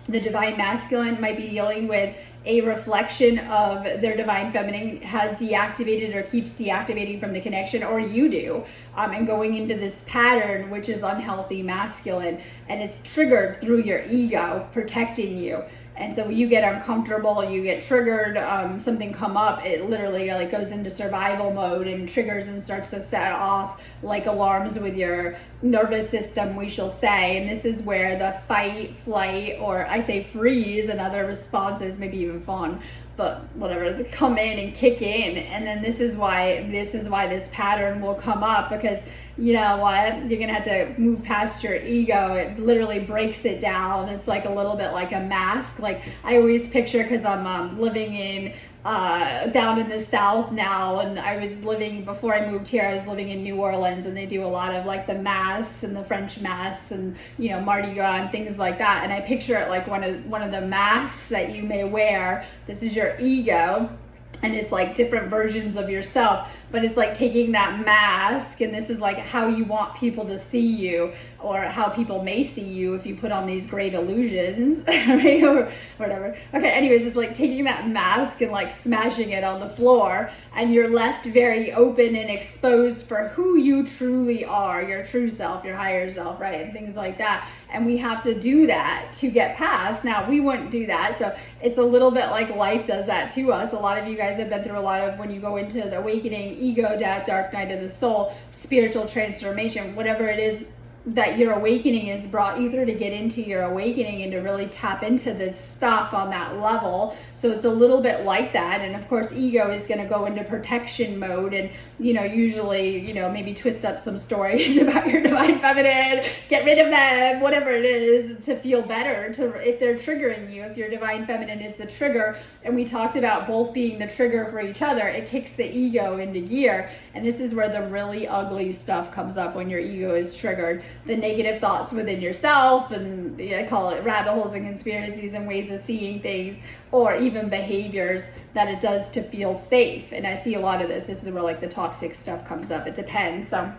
the divine masculine might be dealing with a reflection of their divine feminine has deactivated or keeps deactivating from the connection, or you do, and going into this pattern, which is unhealthy masculine, and it's triggered through your ego protecting you. And so when you get uncomfortable, you get triggered, something come up, it literally like goes into survival mode and triggers and starts to set off like alarms with your nervous system, we shall say. And this is where the fight, flight, or I say freeze and other responses, maybe even fawn, but whatever, they come in and kick in. And then this is why this pattern will come up, because you know what, you're gonna have to move past your ego. It literally breaks it down. It's like a little bit like a mask. Like I always picture, because I'm living in down in the South now, and I was living, before I moved here, I was living in New Orleans, and they do a lot of like the masks and the French masks and, you know, Mardi Gras and things like that. And I picture it like one of the masks that you may wear. This is your ego, and it's like different versions of yourself, but it's like taking that mask, and this is like how you want people to see you, or how people may see you if you put on these great illusions, right, or whatever. Okay, anyways, it's like taking that mask and like smashing it on the floor, and you're left very open and exposed for who you truly are, your true self, your higher self, right, and things like that. And we have to do that to get past. Now, we wouldn't do that, so it's a little bit like life does that to us. A lot of you guys have been through a lot of, when you go into the awakening, ego, death, dark night of the soul, spiritual transformation, whatever it is that your awakening has brought you through to get into your awakening and to really tap into this stuff on that level. So it's a little bit like that. And of course, ego is going to go into protection mode, and, you know, usually, you know, maybe twist up some stories about your divine feminine, get rid of them, whatever it is, to feel better, to, if they're triggering you, if your divine feminine is the trigger. And we talked about both being the trigger for each other, it kicks the ego into gear. And this is where the really ugly stuff comes up when your ego is triggered. The negative thoughts within yourself, and I call it rabbit holes and conspiracies and ways of seeing things, or even behaviors that it does to feel safe. And I see a lot of this is where like the toxic stuff comes up. It depends. So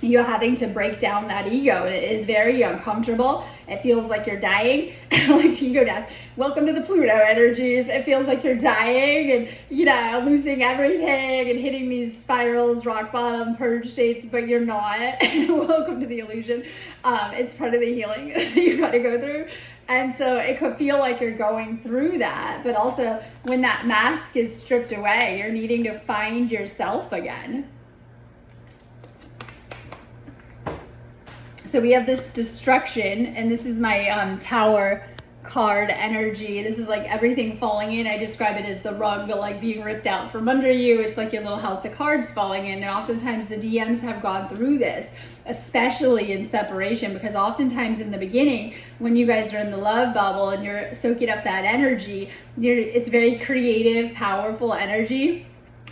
you're having to break down that ego, and it is very uncomfortable. It feels like you're dying, like ego death. Welcome to the Pluto energies. It feels like you're dying and, you know, losing everything and hitting these spirals, rock bottom, purge states, but you're not. Welcome to the illusion. It's part of the healing that you got to go through. And so it could feel like you're going through that, but also when that mask is stripped away, you're needing to find yourself again. So we have this destruction, and this is my Tower card energy. This is like everything falling in. I describe it as the rug like being ripped out from under you. It's like your little house of cards falling in, and oftentimes the DMs have gone through this, especially in separation, because oftentimes in the beginning when you guys are in the love bubble and you're soaking up that energy, it's very creative, powerful energy,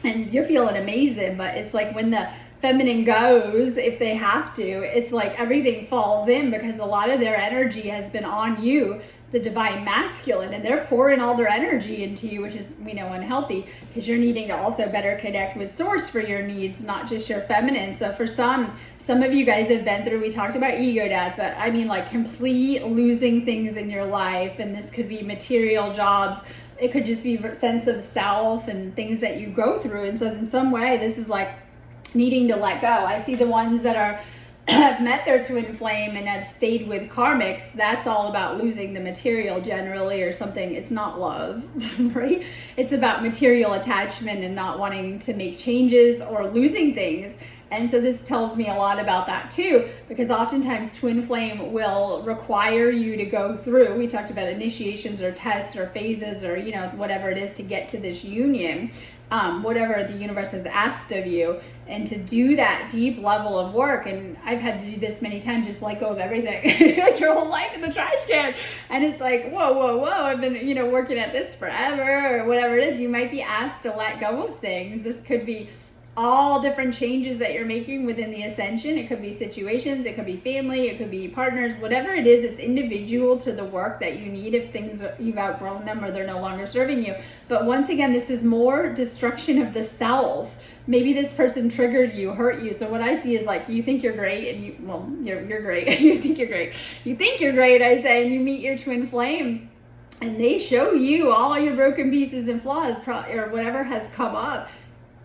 and you're feeling amazing. But it's like when the feminine goes, if they have to, it's like everything falls in because a lot of their energy has been on you, the divine masculine, and they're pouring all their energy into you, which is, we know, unhealthy, because you're needing to also better connect with source for your needs, not just your feminine. So for some of you guys have been through, we talked about ego death, but I mean like complete losing things in your life, and this could be material, jobs, it could just be sense of self and things that you go through. And so in some way this is like needing to let go. I see the ones that are have met their twin flame and have stayed with karmics. That's all about losing the material generally, or something. It's not love, right? It's about material attachment and not wanting to make changes or losing things. And so this tells me a lot about that too, because oftentimes twin flame will require you to go through, we talked about initiations or tests or phases or, you know, whatever it is to get to this union, whatever the universe has asked of you, and to do that deep level of work. And I've had to do this many times, just let go of everything, like your whole life in the trash can. And it's like, whoa, I've been, you know, working at this forever, or whatever it is. You might be asked to let go of things. This could be all different changes that you're making within the ascension. It could be situations, it could be family, it could be partners, whatever it is. It's individual to the work that you need, if things you've outgrown them or they're no longer serving you. But once again, this is more destruction of the self. Maybe this person triggered you, hurt you. So what I see is like, you think you're great, and you're great. You think you're great. You think you're great, I say, and you meet your twin flame, and they show you all your broken pieces and flaws, or whatever has come up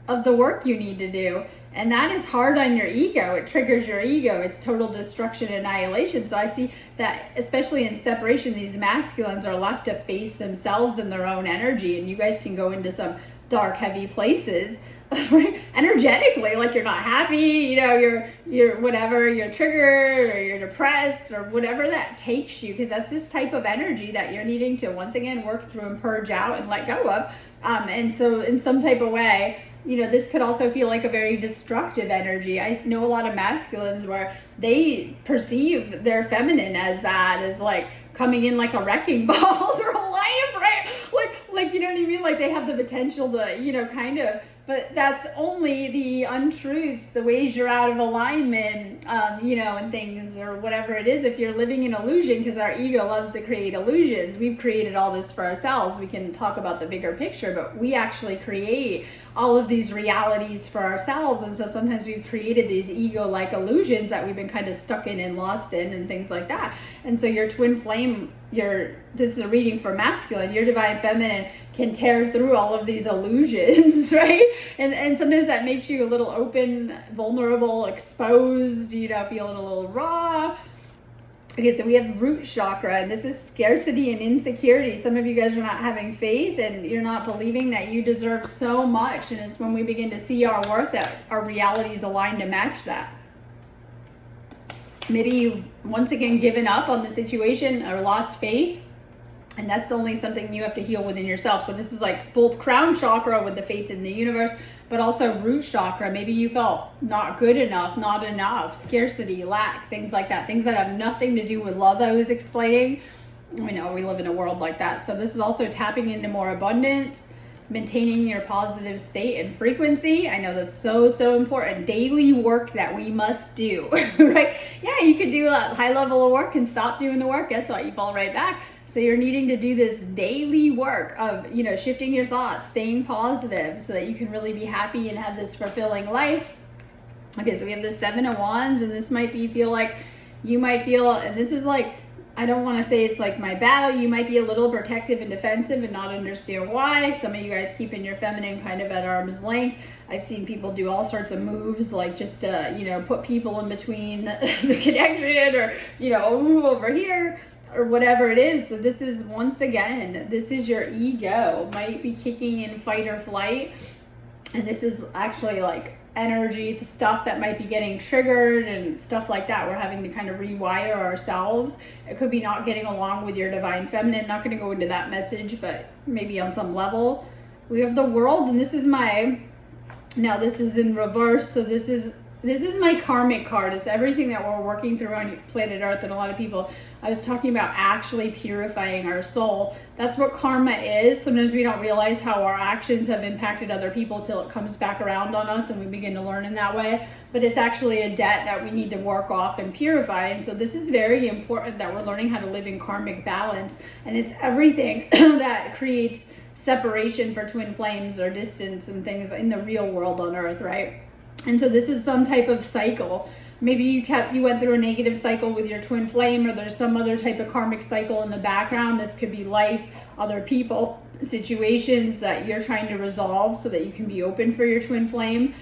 of the work you need to do. And that is hard on your ego. It triggers your ego. It's total destruction, annihilation. So I see that, especially in separation, these masculines are left to face themselves and their own energy. And you guys can go into some dark, heavy places energetically, like you're not happy, you know, you're whatever, you're triggered or you're depressed or whatever that takes you, because that's this type of energy that you're needing to once again work through and purge out and let go of. And so in some type of way, you know, this could also feel like a very destructive energy. I know a lot of masculines where they perceive their feminine as that, as like coming in like a wrecking ball their whole life, right? Like, you know what I mean? Like they have the potential to, you know, kind of, but that's only the untruths, the ways you're out of alignment, you know, and things, or whatever it is. If you're living in illusion, because our ego loves to create illusions, we've created all this for ourselves. We can talk about the bigger picture, but we actually create all of these realities for ourselves. And so sometimes we've created these ego-like illusions that we've been kind of stuck in and lost in and things like that. And so your twin flame, this is a reading for masculine, your divine feminine can tear through all of these illusions, right? And sometimes that makes you a little open, vulnerable, exposed, you know, feeling a little raw. Okay, so we have root chakra, and this is scarcity and insecurity. Some of you guys are not having faith, and you're not believing that you deserve so much. And it's when we begin to see our worth that our reality is aligned to match that. Maybe you've once again given up on the situation or lost faith, and that's only something you have to heal within yourself. So this is like both crown chakra with the faith in the universe, but also root chakra. Maybe you felt not good enough, not enough, scarcity, lack, things like that. Things that have nothing to do with love, I was explaining. We know we live in a world like that. So this is also tapping into more abundance, maintaining your positive state and frequency. I know that's so important. Daily work that we must do, right? Yeah, you could do a high level of work and stop doing the work. Guess what? You fall right back. So you're needing to do this daily work of, you know, shifting your thoughts, staying positive so that you can really be happy and have this fulfilling life. Okay, so we have the Seven of Wands, and this might be you might feel, and this is like, I don't want to say it's like my battle. You might be a little protective and defensive and not understand why. Some of you guys keeping your feminine kind of at arm's length. I've seen people do all sorts of moves, like just to, you know, put people in between the connection, or, you know, move over here, or whatever it is. So this is, once again, this is your ego. Might be kicking in fight or flight. And this is actually like energy stuff that might be getting triggered and stuff like that. We're having to kind of rewire ourselves. It could be not getting along with your divine feminine. Not going to go into that message, but maybe on some level. We have the World, and this is now this is in reverse. So this is my karmic card. It's everything that we're working through on planet Earth. And a lot of people, I was talking about actually purifying our soul. That's what karma is. Sometimes we don't realize how our actions have impacted other people till it comes back around on us and we begin to learn in that way. But it's actually a debt that we need to work off and purify. And so this is very important that we're learning how to live in karmic balance. And it's everything that creates separation for twin flames or distance and things in the real world on Earth, right? And so this is some type of cycle. Maybe you went through a negative cycle with your twin flame, or there's some other type of karmic cycle in the background. This could be life, other people, situations that you're trying to resolve so that you can be open for your twin flame,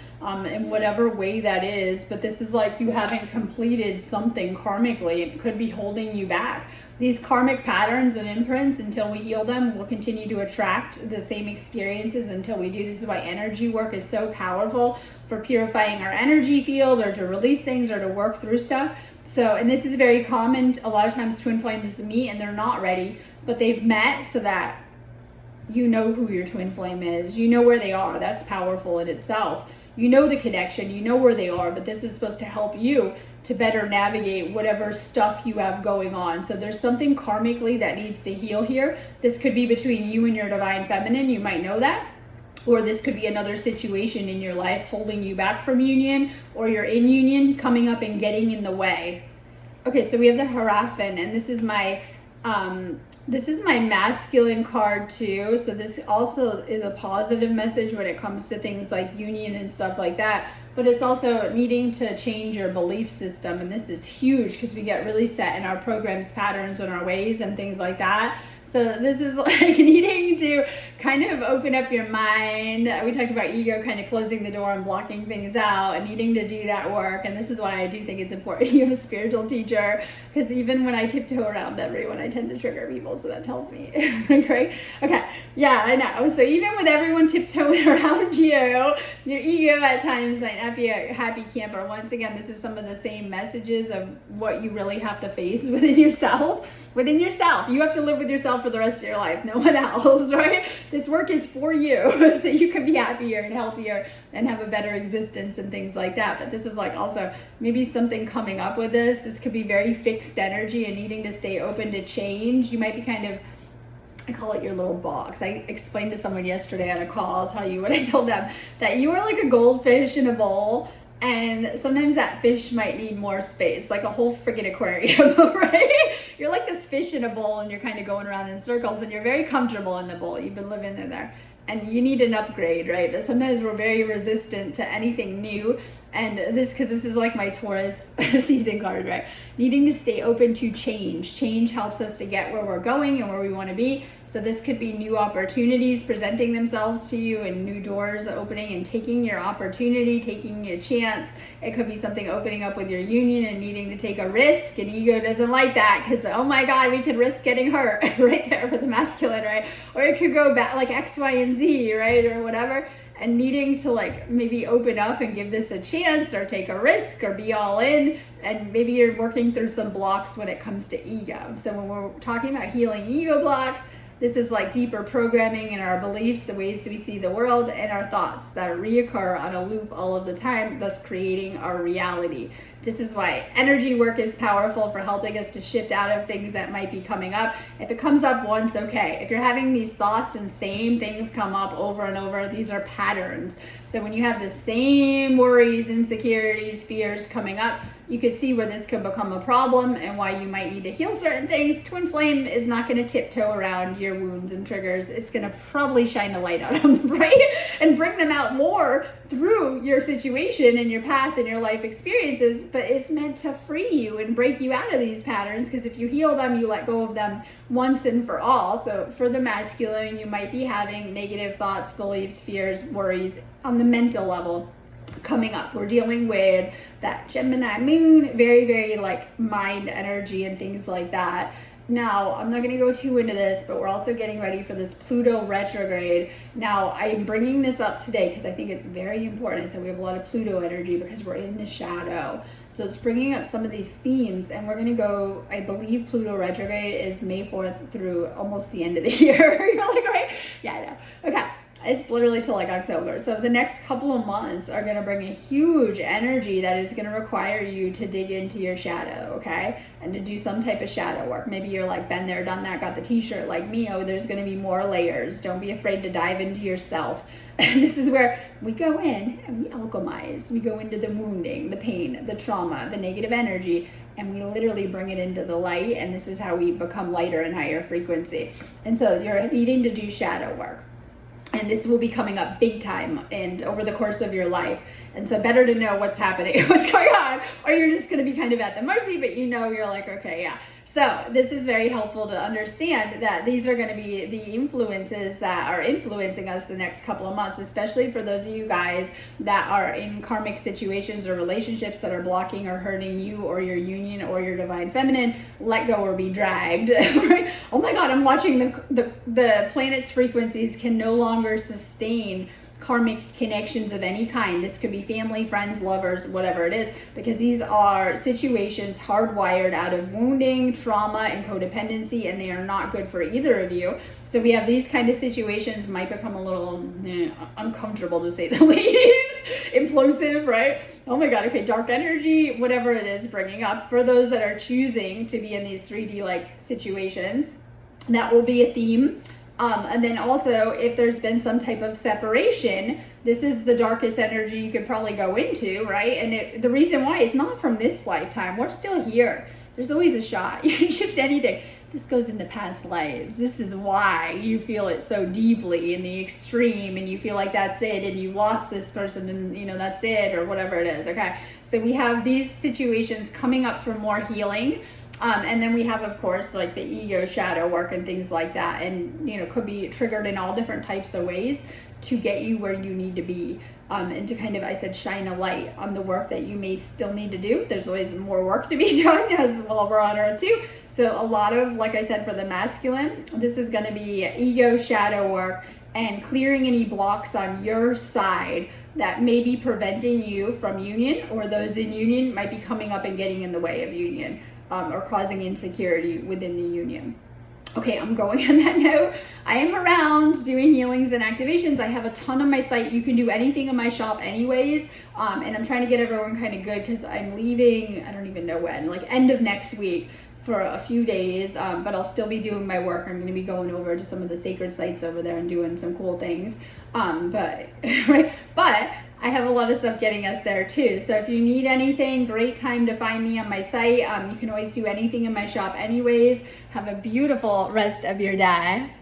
in whatever way that is. But this is like you haven't completed something karmically. It could be holding you back. These karmic patterns and imprints, until we heal them, will continue to attract the same experiences until we do. This is why energy work is so powerful for purifying our energy field, or to release things, or to work through stuff. So, and this is very common. A lot of times twin flames meet and they're not ready, but they've met so that you know who your twin flame is. You know where they are. That's powerful in itself. You know the connection, you know where they are, but this is supposed to help you to better navigate whatever stuff you have going on. So there's something karmically that needs to heal here. This could be between you and your divine feminine. You might know that. Or this could be another situation in your life holding you back from union, or you're in union coming up and getting in the way. Okay, so we have the Hierophant, and this is my masculine card too. So this also is a positive message when it comes to things like union and stuff like that. But it's also needing to change your belief system. And this is huge because we get really set in our programs, patterns, and our ways and things like that. So this is like needing to kind of open up your mind. We talked about ego kind of closing the door and blocking things out, and needing to do that work. And this is why I do think it's important you have a spiritual teacher, because even when I tiptoe around everyone, I tend to trigger people. So that tells me, right? Okay, yeah, I know. So even with everyone tiptoeing around you, your ego at times might not be a happy camper. Once again, this is some of the same messages of what you really have to face within yourself. Within yourself, you have to live with yourself for the rest of your life, no one else, right? This work is for you, so you can be happier and healthier and have a better existence and things like that. But this is like also maybe something coming up with this. This could be very fixed energy and needing to stay open to change. You might be kind of, I call it your little box. I explained to someone yesterday on a call, I'll tell you what I told them, that you are like a goldfish in a bowl. And sometimes that fish might need more space, like a whole friggin' aquarium, right? You're like this fish in a bowl and you're kind of going around in circles and you're very comfortable in the bowl. You've been living in there and you need an upgrade, right? But sometimes we're very resistant to anything new. And because this is like my Taurus season card, right? Needing to stay open to change. Change helps us to get where we're going and where we want to be. So this could be new opportunities presenting themselves to you, and new doors opening and taking your opportunity, taking your chance. It could be something opening up with your union and needing to take a risk, and ego doesn't like that because, oh my God, we could risk getting hurt right there for the masculine, right? Or it could go back like X, Y, and Z, right? Or whatever. And needing to like maybe open up and give this a chance, or take a risk, or be all in. And maybe you're working through some blocks when it comes to ego. So when we're talking about healing ego blocks, this is like deeper programming in our beliefs, the ways that we see the world, and our thoughts that reoccur on a loop all of the time, thus creating our reality. This is why energy work is powerful for helping us to shift out of things that might be coming up. If it comes up once, okay. If you're having these thoughts and same things come up over and over, these are patterns. So when you have the same worries, insecurities, fears coming up, you could see where this could become a problem and why you might need to heal certain things. Twin flame is not going to tiptoe around your wounds and triggers. It's going to probably shine a light on them, right? And bring them out more through your situation and your path and your life experiences. But it's meant to free you and break you out of these patterns, because if you heal them, you let go of them once and for all. So for the masculine, you might be having negative thoughts, beliefs, fears, worries on the mental level coming up. We're dealing with that Gemini moon, very, very like mind energy and things like that. Now, I'm not going to go too into this, but we're also getting ready for this Pluto retrograde. Now, I'm bringing this up today because I think it's very important. So we have a lot of Pluto energy because we're in the shadow. So it's bringing up some of these themes, and we're going to go, I believe Pluto retrograde is May 4th through almost the end of the year. You're like, right? Yeah, I know. Okay. It's literally till like October. So the next couple of months are going to bring a huge energy that is going to require you to dig into your shadow, okay? And to do some type of shadow work. Maybe you're like, been there, done that, got the t-shirt like me. Oh, there's going to be more layers. Don't be afraid to dive into yourself. And this is where we go in and we alchemize. We go into the wounding, the pain, the trauma, the negative energy, and we literally bring it into the light. And this is how we become lighter and higher frequency. And so you're needing to do shadow work. And this will be coming up big time and over the course of your life. And so better to know what's happening, what's going on, or you're just going to be kind of at the mercy, but you know, you're like, okay, yeah. So this is very helpful to understand that these are going to be the influences that are influencing us the next couple of months, especially for those of you guys that are in karmic situations or relationships that are blocking or hurting you or your union or your divine feminine. Let go or be dragged. Right? Oh my God, I'm watching the planet's frequencies can no longer sustain karmic connections of any kind. This could be family, friends, lovers, whatever it is, because these are situations hardwired out of wounding, trauma, and codependency, and they are not good for either of you. So we have these kind of situations might become a little uncomfortable, to say the least. Implosive, right? Oh my God, okay, dark energy, whatever it is bringing up. For those that are choosing to be in these 3D like situations, that will be a theme. And then also, if there's been some type of separation, this is the darkest energy you could probably go into, right? And the reason why is not from this lifetime. We're still here. There's always a shot. You can shift anything. This goes into past lives. This is why you feel it so deeply in the extreme, and you feel like that's it, and you've lost this person, and you know that's it, or whatever it is. Okay, so we have these situations coming up for more healing. And then we have, of course, like the ego shadow work and things like that, and you know, could be triggered in all different types of ways to get you where you need to be, and to kind of, I said, shine a light on the work that you may still need to do. There's always more work to be done, as well, we're on Earth too. So a lot of, like I said, for the masculine, this is going to be ego shadow work and clearing any blocks on your side that may be preventing you from union, or those in union might be coming up and getting in the way of union. Or causing insecurity within the union. Okay, I'm going on that note. I am around doing healings and activations. I have a ton on my site. You can do anything in my shop anyways. And I'm trying to get everyone kind of good because I'm leaving, I don't even know when, like end of next week for a few days. But I'll still be doing my work. I'm going to be going over to some of the sacred sites over there and doing some cool things. But I have a lot of stuff getting us there too. So if you need anything, great time to find me on my site. You can always do anything in my shop anyways. Have a beautiful rest of your day.